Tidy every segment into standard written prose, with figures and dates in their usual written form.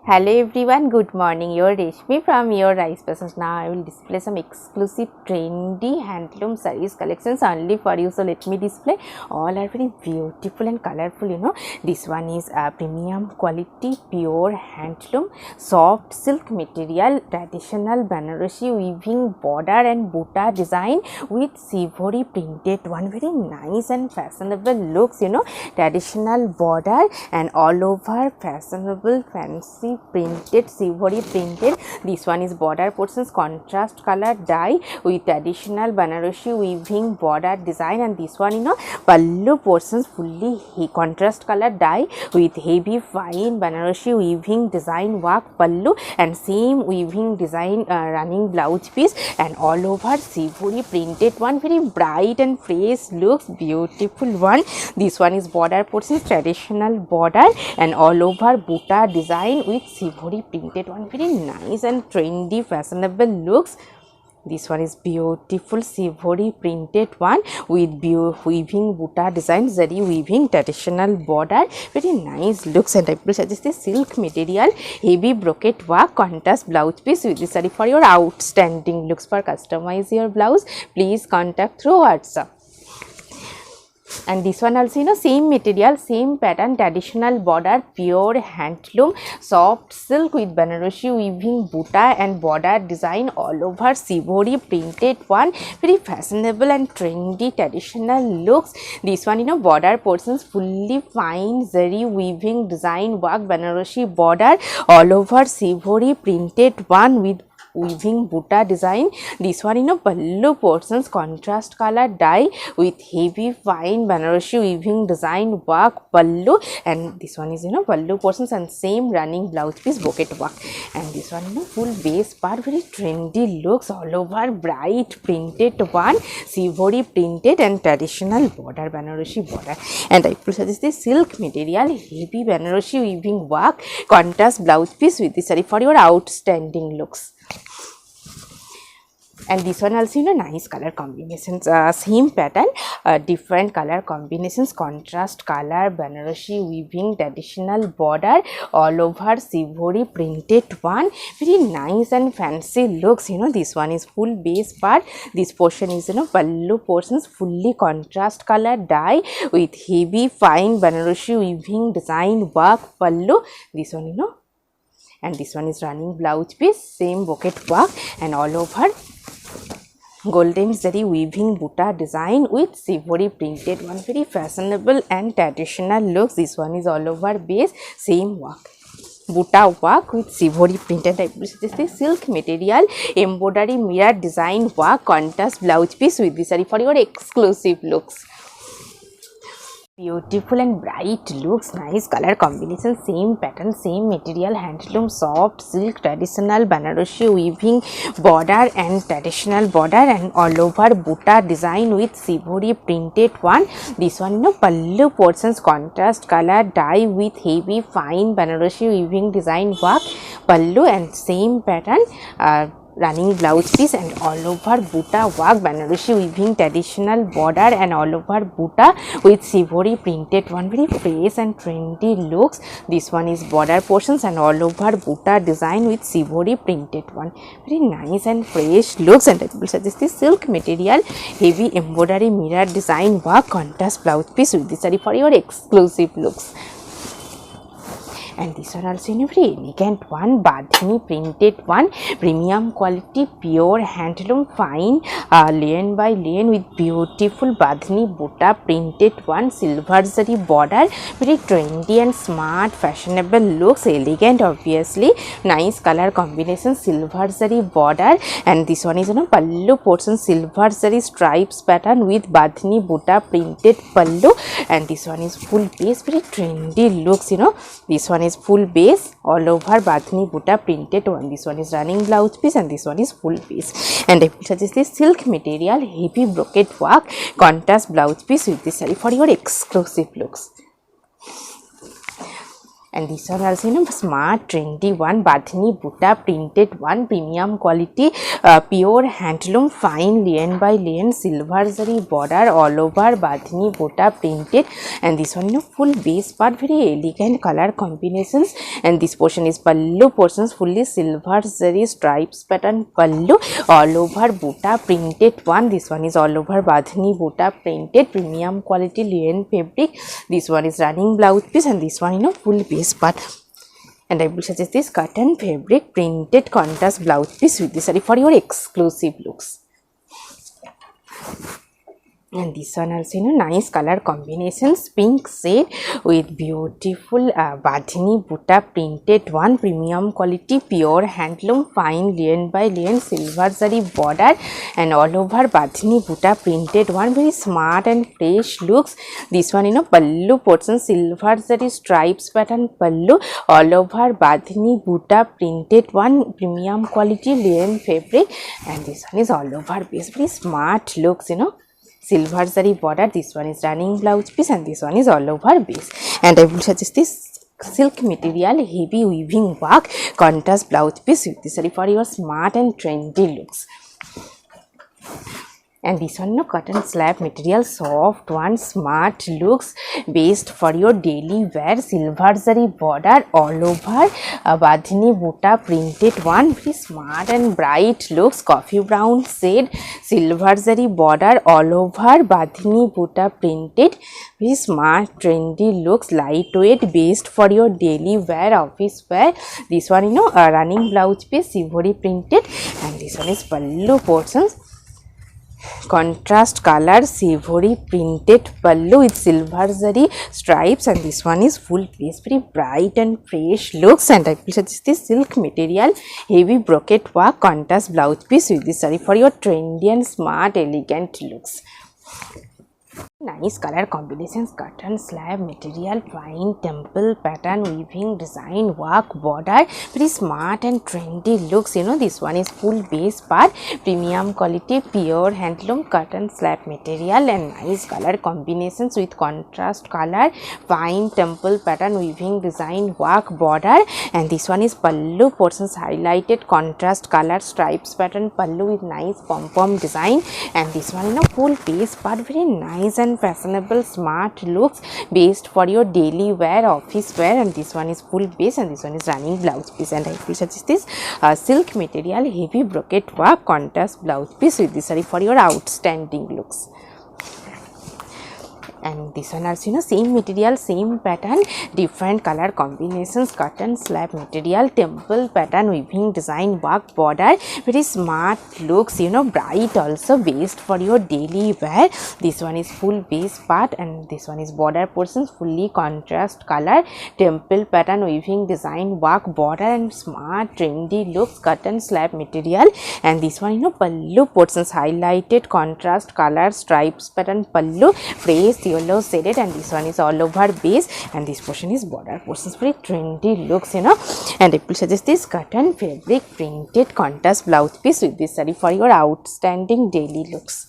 Hello everyone, good morning. Your Reshmi from your Rice Business. Now I will display some exclusive trendy handloom sarees collections only for you. So let me display. All are very beautiful and colorful. This one is a premium quality pure handloom soft silk material, traditional Banarasi weaving border and butta design with savory printed one. Very nice and fashionable looks. Traditional border and all over fashionable fancy printed savory printed. This one is border portions contrast color dye with traditional Banarasi weaving border design, and this one pallu portions fully contrast color dye with heavy fine Banarasi weaving design work pallu and same weaving design running blouse piece, and all over savory printed one. Very bright and fresh looks, beautiful one. This one is border portions traditional border and all over butta design with savory printed one. Very nice and trendy fashionable looks. This one is beautiful savory printed one with weaving butta design, zari weaving traditional border. Very nice looks, and I will suggest the silk material, heavy brocade work, contrast blouse piece with this saree for your outstanding looks. For customize your blouse, please contact through WhatsApp. And this one also same material, same pattern, traditional border, pure handloom soft silk with Banarasi weaving butta and border design all over savory printed one. Very fashionable and trendy traditional looks. This one border portions fully fine zari weaving design work, Banarasi border all over savory printed one with weaving butta design. This one pallu portions contrast color dye with heavy fine Banarasi weaving design work pallu, and this one is pallu portions and same running blouse piece bouquet work, and this one full base part. Very trendy looks, all over bright printed one, savory printed and traditional border, Banarasi border. And I will suggest the silk material, heavy Banarasi weaving work, contrast blouse piece with this saree for your outstanding looks. And this one also nice color combinations, same pattern, different color combinations, contrast color Banarasi weaving traditional border all over savory printed one. Very nice and fancy looks. This one is full base part. This portion is pallu portions fully contrast color dye with heavy fine Banarasi weaving design work pallu. This one and this one is running blouse piece, same bouquet work and all over golden zari weaving butta design with savory printed one. Very fashionable and traditional looks. This one is all over base, same work, butta work with savory printed. This is the silk material, embroidery mirror design work, contrast blouse piece with this saree for your exclusive looks. Beautiful and bright looks, nice color combination, same pattern, same material, handloom soft silk traditional Banarasi weaving border and traditional border and all over butta design with savory printed one. This one pallu portions contrast color dye with heavy fine Banarasi weaving design work pallu and same pattern, running blouse piece and all over butta work, Banarasi weaving traditional border and all over butta with savory printed one. Very fresh and trendy looks. This one is border portions and all over butta design with savory printed one. Very nice and fresh looks, and I will suggest this silk material, heavy embroidery mirror design work, contrast blouse piece with this saree for your exclusive looks. And this one also very elegant one, Badhani printed one, premium quality pure handloom fine lane by lane with beautiful Badhani butta printed one, silver zari border. Very trendy and smart fashionable looks, elegant obviously, nice color combination, silver zari border, and this one is pallu portion silver zari stripes pattern with Badhani butta printed pallu, and this one is full base. Very trendy looks. This one is full base all over Badhani butta printed one. This one is running blouse piece and this one is full base, and I will suggest this silk material, heavy brocade work, contrast blouse piece with this saree for your exclusive looks. And this one also, you know, smart trendy one, Badhani Butta printed one, premium quality, pure handloom, fine lian by lian, silver zari border all over, Badhani Butta printed. And this one, you know, full base part, very elegant color combinations. And this portion is pallu portions, fully silver zari stripes pattern pallu, all over Butta printed one. This one is all over Badhani Butta printed, premium quality lian fabric. This one is running blouse piece, and this one, you know, full base part. And I will suggest this cotton fabric printed contrast blouse piece with this saree for your exclusive looks. And this one also, you know, nice color combinations, pink shade with beautiful Badhani Butta printed one, premium quality, pure handloom, fine lian by lian, silver zari border, and all over Badhani Butta printed one, very smart and fresh looks. This one, you know, pallu portion, silver zari stripes pattern pallu, all over Badhani Butta printed one, premium quality lian fabric. And this one is all over base, very smart looks, you know, silver zari border. This one is running blouse piece, and this one is all over base. And I will suggest this silk material, heavy weaving work, contrast blouse piece with this saree for your smart and trendy looks. And this one, no, cotton slab material, soft one, smart looks, based for your daily wear, silver zari border all over, Badhani Butta printed one, very smart and bright looks, coffee brown shade, silver zari border all over, Badhani Butta printed, very smart trendy looks, lightweight, based for your daily wear, office wear. This one, you know, running blouse piece, ivory printed. And this one is pallu portions, contrast color, ivory printed pallu with silver zari stripes. And this one is full piece, very bright and fresh looks. And I will suggest this silk material, heavy brocade work, contrast blouse piece with this saree for your trendy and smart elegant looks. Nice color combinations, cotton slab material, fine temple pattern, weaving design work, border, very smart and trendy looks. You know, this one is full base part, premium quality, pure handloom, cotton slab material, and nice color combinations with contrast color, fine temple pattern, weaving design work, border. And this one is pallu portions, highlighted contrast color, stripes pattern pallu with nice pom-pom design. And this one, you know, full base part, very nice and fashionable smart looks, based for your daily wear, office wear. And this one is full base, and this one is running blouse piece. And I will suggest this silk material, heavy brocade work, contrast blouse piece with this saree for your outstanding looks. And this one also, you know, same material, same pattern, different color combinations, cotton slab material, temple pattern, weaving design work, border, very smart looks, you know, bright also, based for your daily wear. This one is full base part, and this one is border portions, fully contrast color, temple pattern, weaving design work, border, and smart trendy looks, cotton slab material. And this one, you know, pallu portions, highlighted contrast color, stripes pattern pallu, fresh yellow shaded. And this one is all over base, and this portion is border portions, very trendy looks, you know. And I will suggest this cotton fabric printed contrast blouse piece with this saree for your outstanding daily looks.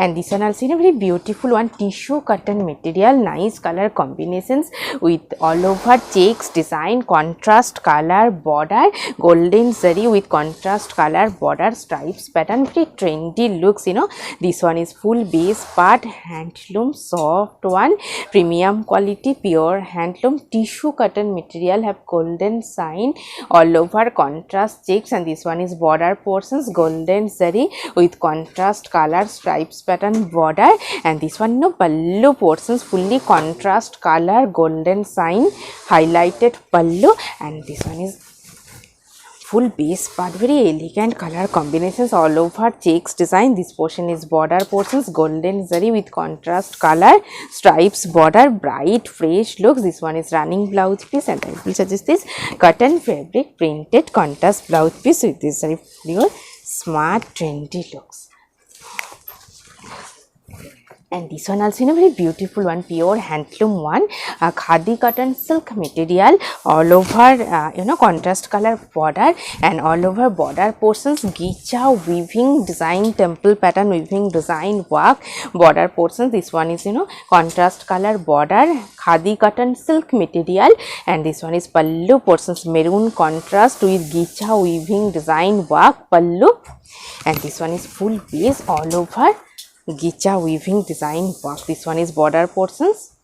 And this one also, you know, very beautiful one, tissue cotton material, nice color combinations with all over checks design, contrast color border, golden zari with contrast color border, stripes pattern, very trendy looks, you know. This one is full base part, handloom, soft one, premium quality, pure handloom, tissue cotton material, have golden sign all over, contrast checks. And this one is border portions, golden zari with contrast color, stripes pattern border. And this one, no, pallu portions, fully contrast color, golden sign, highlighted pallu. And this one is full base part, very elegant color combinations all over, checks design. This portion is border portions, golden zari with contrast color, stripes border, bright fresh looks. This one is running blouse piece, and I will suggest this cotton fabric printed contrast blouse piece with this zari for your smart trendy looks. And this one also in a very beautiful one, pure handloom one, khadi cotton silk material, all over contrast color border, and all over border portions gicha weaving design, temple pattern weaving design work border portions. This one is contrast color border, khadi cotton silk material, and this one is pallu portions, maroon contrast with gicha weaving design work pallu, and this one is full base all over gicha weaving design work. This one is border portions,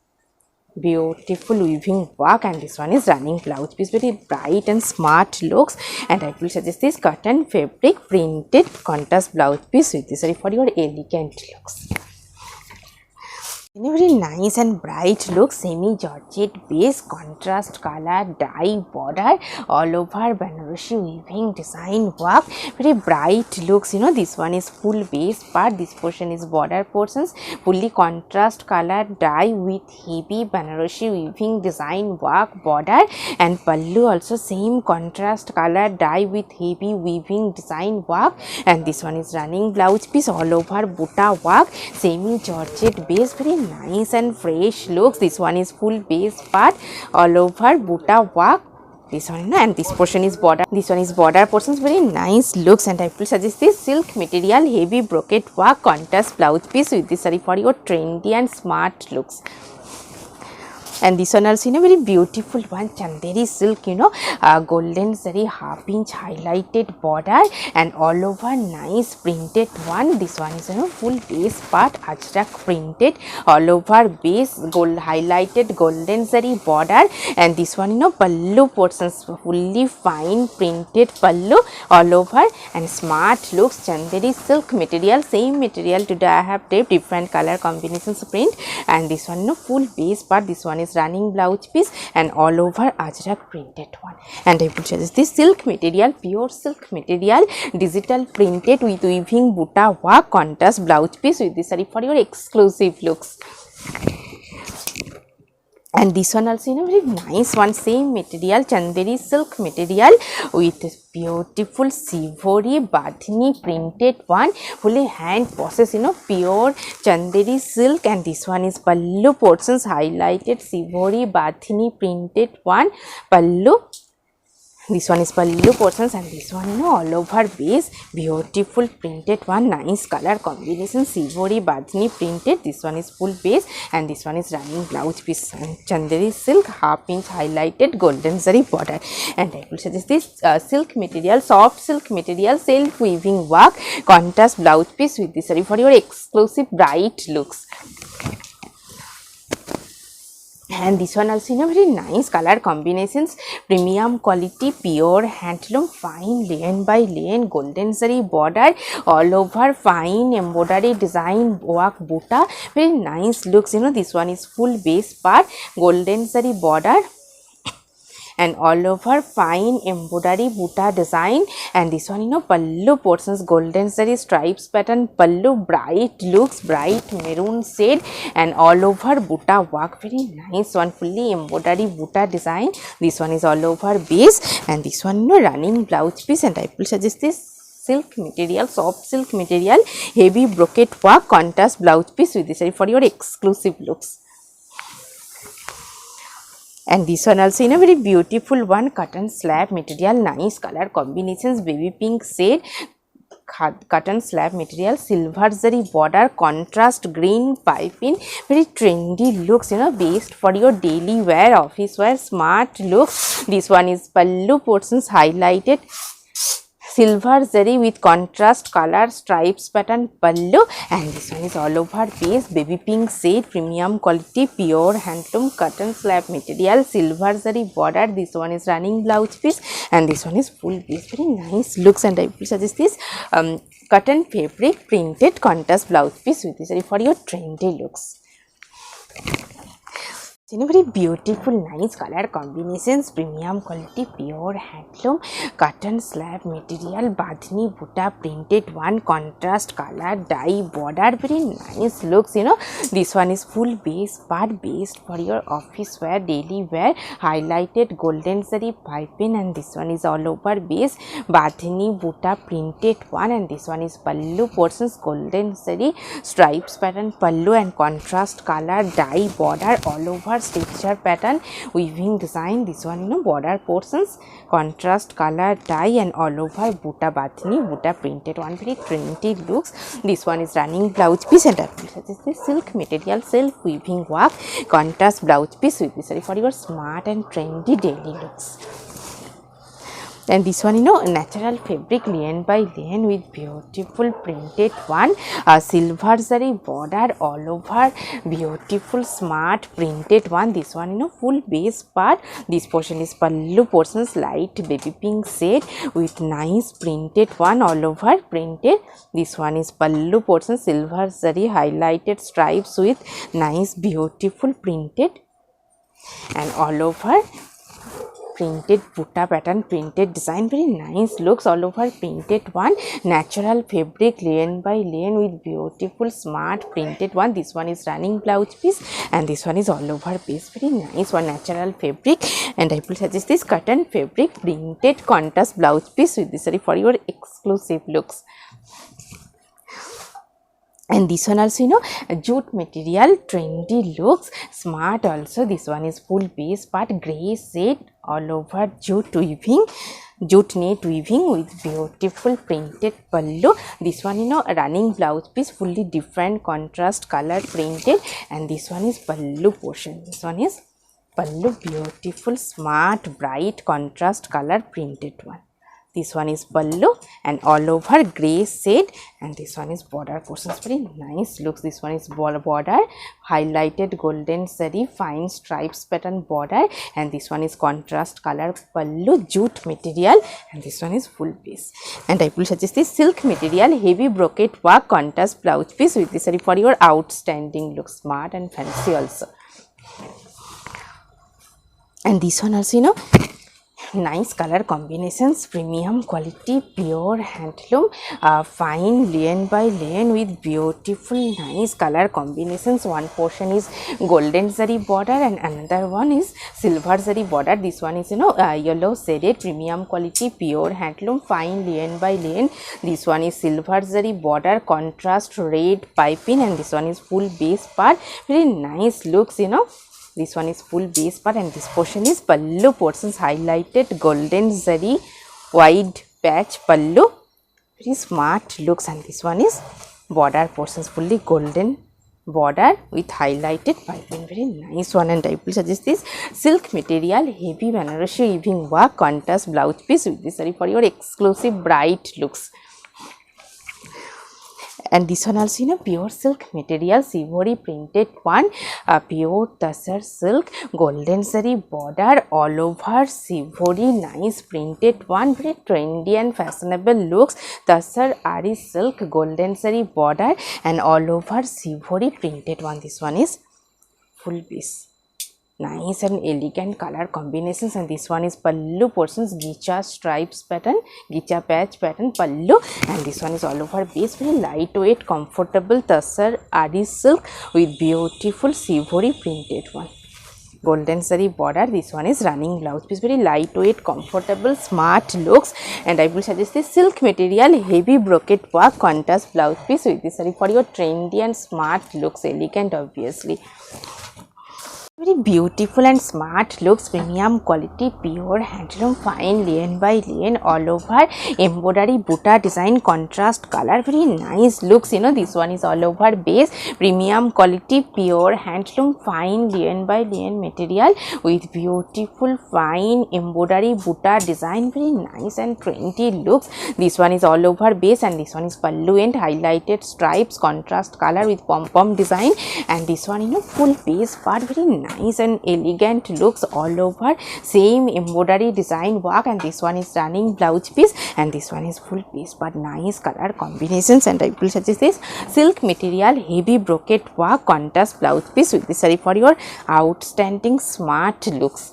beautiful weaving work, and this one is running blouse piece, very bright and smart looks. And I will suggest this cotton fabric printed contrast blouse piece with this for your elegant looks. In a very nice and bright look, semi georgette base, contrast color dye border, all over Banarasi weaving design work, very bright looks. This one is full base part, this portion is border portions, fully contrast color dye with heavy Banarasi weaving design work border, and pallu also same contrast color dye with heavy weaving design work, and this one is running blouse piece, all over butta work, semi georgette base, very nice and fresh looks. This one is full base part, all over butta work. This one, and this portion is border. This one is border portions, very nice looks. And I will suggest this silk material, heavy brocade work, contrast blouse piece with this for your trendy and smart looks. And this one also very beautiful one, chanderi silk, golden zari half inch highlighted border, and all over nice printed one. This one is full base part, ajrak printed, all over base gold highlighted golden zari border, and this one pallu portions, fully fine printed pallu all over, and smart looks, chanderi silk material, same material today I have taped different color combinations print, and this one full base part. This one is running blouse piece, and all over ajrak printed one. And I will suggest this silk material, pure silk material, digital printed with weaving butta work, contrast blouse piece with this for your exclusive looks. And this one also very nice one, same material, chanderi silk material with beautiful sivori badhini printed one, fully hand process pure chanderi silk, and this one is pallu portions, highlighted sivori badhini printed one pallu. This one is pallu portions, and this one all over base, beautiful printed one, nice color combination, sivori badhini printed. This one is full base, and this one is running blouse piece, and chanderi silk half inch highlighted golden zari border. And I will suggest this silk material, soft silk material, self weaving work, contrast blouse piece with this for your exclusive bright looks. And this one also very nice color combinations, premium quality, pure handloom, fine lane by lane, golden zari border, all over fine embroidery design work butta, very nice looks. This one is full base part, golden zari border, and all over fine embroidery butta design, and this one pallu portions, golden zari stripes pattern pallu, bright looks, bright maroon shade, and all over butta work, very nice one, fully embroidery butta design. This one is all over base, and this one running blouse piece. And I will suggest this silk material, soft silk material, heavy brocade work, contrast blouse piece with this for your exclusive looks. And this one also very beautiful one, cotton slab material, nice color combinations, baby pink shade, cotton slab material, silver zari border, contrast green piping, very trendy looks, based for your daily wear, office wear, smart looks. This one is pallu portions, highlighted silver zari with contrast color stripes pattern pallu, and this one is all over base, baby pink shade, premium quality, pure handloom cotton slab material, silver zari border. This one is running blouse piece, and this one is full base, very nice looks. And I will suggest this cotton fabric printed contrast blouse piece with this for your trendy looks. You know, very beautiful, nice color combinations, premium quality, pure handloom, cotton slab material, badhni buta printed one, contrast color, dye border, very nice looks. You know, this one is full base part, based for your office wear, daily wear, highlighted golden zari piping, and this one is all over base, badhni buta printed one, and this one is pallu portions, golden zari stripes pattern pallu and contrast color, dye border all over, texture pattern, weaving design. This one, you know, border portions, contrast color, dye, and all over buta badhni buta printed one, very trendy looks. This one is running blouse piece, and this silk material, self weaving work, contrast blouse piece with this for your smart and trendy daily looks. And this one, you know, natural fabric, lane by lane with beautiful printed one, silver zari border all over, beautiful smart printed one. This one, you know, full base part, this portion is pallu portions, light baby pink shade with nice printed one all over printed. This one is pallu portion, silver zari highlighted stripes with nice beautiful printed, and all over printed buta pattern, printed design, very nice looks, all over printed one, natural fabric, lane by lane with beautiful smart printed one. This one is running blouse piece, and this one is all over piece, very nice one, natural fabric. And I will suggest this cotton fabric printed contrast blouse piece with this for your exclusive looks. And this one also, you know, jute material, trendy looks, smart also. This one is full base part, grey shade all over, jute weaving, jute net weaving with beautiful printed pallu. This one, you know, running blouse piece, fully different contrast color printed, and this one is pallu portion. This one is pallu, beautiful smart bright contrast color printed one. This one is pallu and all over grey shade, and this one is border portions, very nice looks. This one is border, highlighted golden zari fine stripes pattern border, and this one is contrast color pallu, jute material, and this one is full base. And I will suggest this silk material, heavy brocade work, contrast blouse piece with this for your outstanding look, smart and fancy also. And this one also, you know, nice color combinations, premium quality, pure handloom, fine lane by lane with beautiful nice color combinations. One portion is golden zari border and another one is silver zari border. This one is, you know, yellow shaded, premium quality, pure handloom, fine lane by lane. This one is silver zari border, contrast red piping, and this one is full base part, very nice looks, you know. This one is full base part, and this portion is pallu portions, highlighted golden zari wide patch pallu, very smart looks. And this one is border portions, fully golden border with highlighted piping, very nice one. And I will suggest this silk material, heavy Banarasi weaving work, contrast blouse piece with this for your exclusive bright looks. And this one also, you know, pure silk material, sivori printed one, pure tussar silk, golden zari border all over, sivori nice printed one, very trendy and fashionable looks, tussar ari silk, golden zari border, and all over sivori printed one. This one is full base, nice and elegant color combinations. And this one is pallu portions, gicha stripes pattern, gicha patch pattern pallu, and this one is all over base, very lightweight, comfortable tussar ari silk with beautiful sivori printed one, golden zari border. This one is running blouse piece, very lightweight, comfortable, smart looks. And I will suggest this silk material, heavy brocade work, contrast blouse piece with this for your trendy and smart looks, elegant obviously. Very beautiful and smart looks, premium quality, pure handloom, fine lane by lane all over, embroidery buta design, contrast color, very nice looks, you know. This one is all over base, premium quality, pure handloom, fine lane by lane material with beautiful fine embroidery buta design, very nice and trendy looks. This one is all over base, and this one is pallu and highlighted stripes, contrast color with pom pom design, and this one, you know, full base part, very nice nice and elegant looks all over, same embroidery design work, and this one is running blouse piece, and this one is full piece, but nice color combinations. And I will suggest this silk material heavy brocade work contrast blouse piece with this saree for your outstanding smart looks.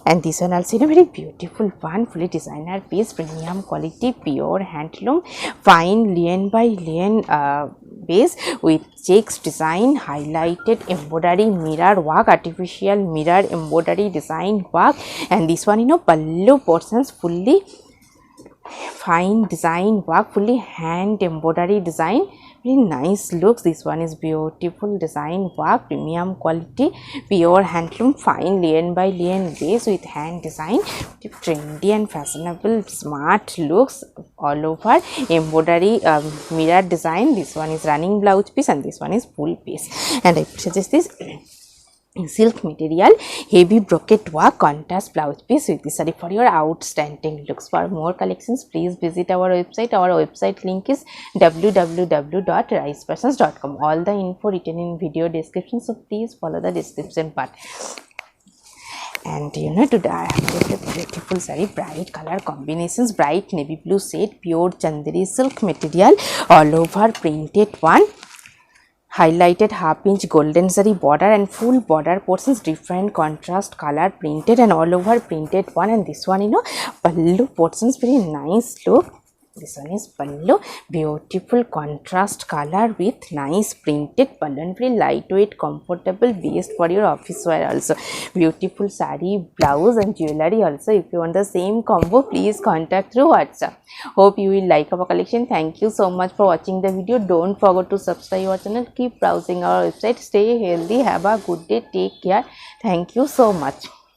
And this one also in a very beautiful one, fully designer piece, premium quality, pure handloom, fine linen by linen base with checks design, highlighted embroidery mirror work, artificial mirror embroidery design work. And this one, pallu portions fully fine design work, fully hand embroidery design, very nice looks. This one is beautiful design work, premium quality, pure handloom, fine linen by linen base with hand design, trendy and fashionable smart looks all over, embroidery mirror design. This one is running blouse piece, and this one is full piece. And I suggest this silk material heavy brocade work contrast blouse piece with this saree for your outstanding looks. For more collections, please visit our website. Our website link is www.ricepassions.com. all the info written in video description, so please follow the description part. And today I have a beautiful saree, bright color combinations, bright navy blue shade, pure chanderi silk material, all over printed one, highlighted half-inch golden zari border and full border portions, different contrast color printed and all over printed one. And this one, pallu portions, very nice look. This one is pallu, beautiful contrast color with nice printed pallu and very lightweight, comfortable, best for your office wear also. Beautiful saree, blouse and jewelry also. If you want the same combo, please contact through WhatsApp. Hope you will like our collection. Thank you so much for watching the video. Don't forget to subscribe our channel. Keep browsing our website. Stay healthy. Have a good day. Take care. Thank you so much.